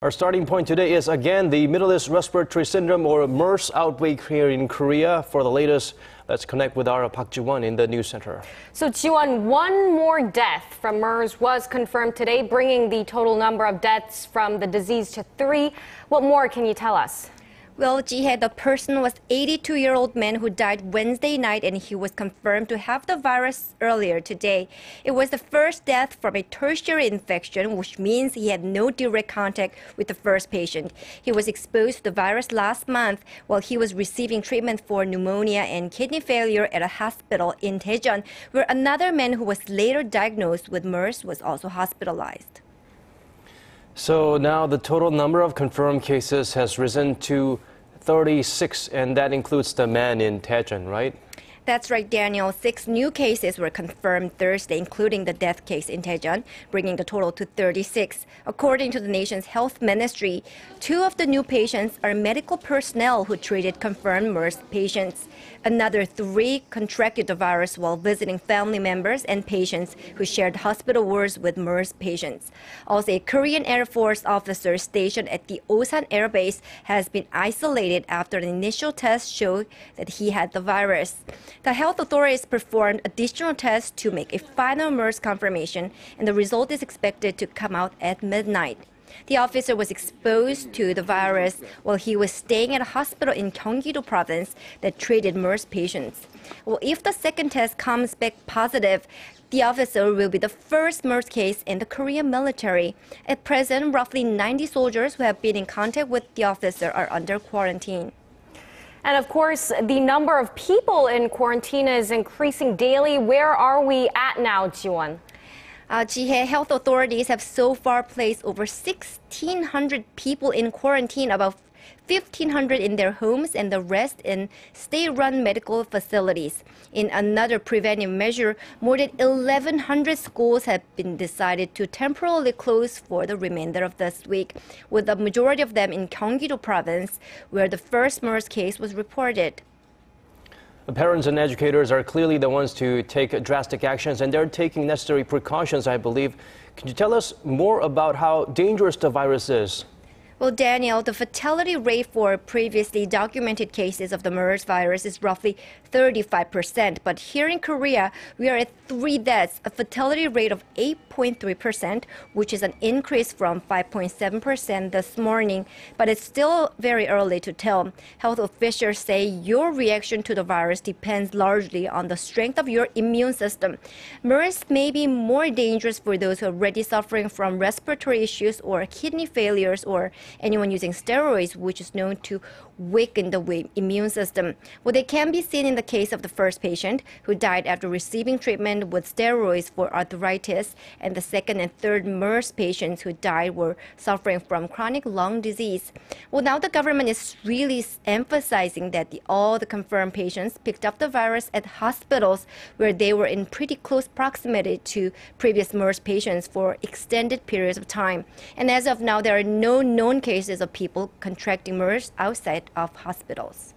Our starting point today is again the Middle East Respiratory Syndrome or MERS outbreak here in Korea. For the latest, let's connect with our Jiwon in the news center. So Jiwon, one more death from MERS was confirmed today, bringing the total number of deaths from the disease to 3. What more can you tell us? Well, Jihe, the person was 82-year-old man who died Wednesday night, and he was confirmed to have the virus earlier today. It was the first death from a tertiary infection, which means he had no direct contact with the first patient. He was exposed to the virus last month while he was receiving treatment for pneumonia and kidney failure at a hospital in Daejeon, where another man who was later diagnosed with MERS was also hospitalized. So now the total number of confirmed cases has risen to 36, and that includes the man in Daejeon, right? That's right, Daniel. 6 new cases were confirmed Thursday, including the death case in Daejeon, bringing the total to 36. According to the nation's health ministry, 2 of the new patients are medical personnel who treated confirmed MERS patients. Another 3 contracted the virus while visiting family members and patients who shared hospital wards with MERS patients. Also, a Korean Air Force officer stationed at the Osan Air Base has been isolated after an initial test showed that he had the virus. The health authorities performed additional tests to make a final MERS confirmation, and the result is expected to come out at midnight. The officer was exposed to the virus while he was staying at a hospital in Gyeonggi-do province that treated MERS patients. Well, if the second test comes back positive, the officer will be the first MERS case in the Korean military. At present, roughly 90 soldiers who have been in contact with the officer are under quarantine. And of course, the number of people in quarantine is increasing daily. Where are we at now, Jiwon? Jihe, health authorities have so far placed over 1,600 people in quarantine, about 1,500 in their homes and the rest in state-run medical facilities. In another preventive measure, more than 1,100 schools have been decided to temporarily close for the remainder of this week, with the majority of them in Gyeonggi-do province, where the first MERS case was reported. The parents and educators are clearly the ones to take drastic actions, and they're taking necessary precautions, I believe. Can you tell us more about how dangerous the virus is? Well, Daniel, the fatality rate for previously documented cases of the MERS virus is roughly 35%. But here in Korea, we are at 3 deaths, a fatality rate of 8.3%, which is an increase from 5.7% this morning. But it's still very early to tell. Health officials say your reaction to the virus depends largely on the strength of your immune system. MERS may be more dangerous for those who are already suffering from respiratory issues or kidney failures, or anyone using steroids, which is known to weaken the immune system. Well, they can be seen in the case of the first patient who died after receiving treatment with steroids for arthritis, and the second and third MERS patients who died were suffering from chronic lung disease. Well, now the government is really emphasizing that all the confirmed patients picked up the virus at hospitals where they were in pretty close proximity to previous MERS patients for extended periods of time. And as of now, there are no known cases of people contracting MERS outside of hospitals.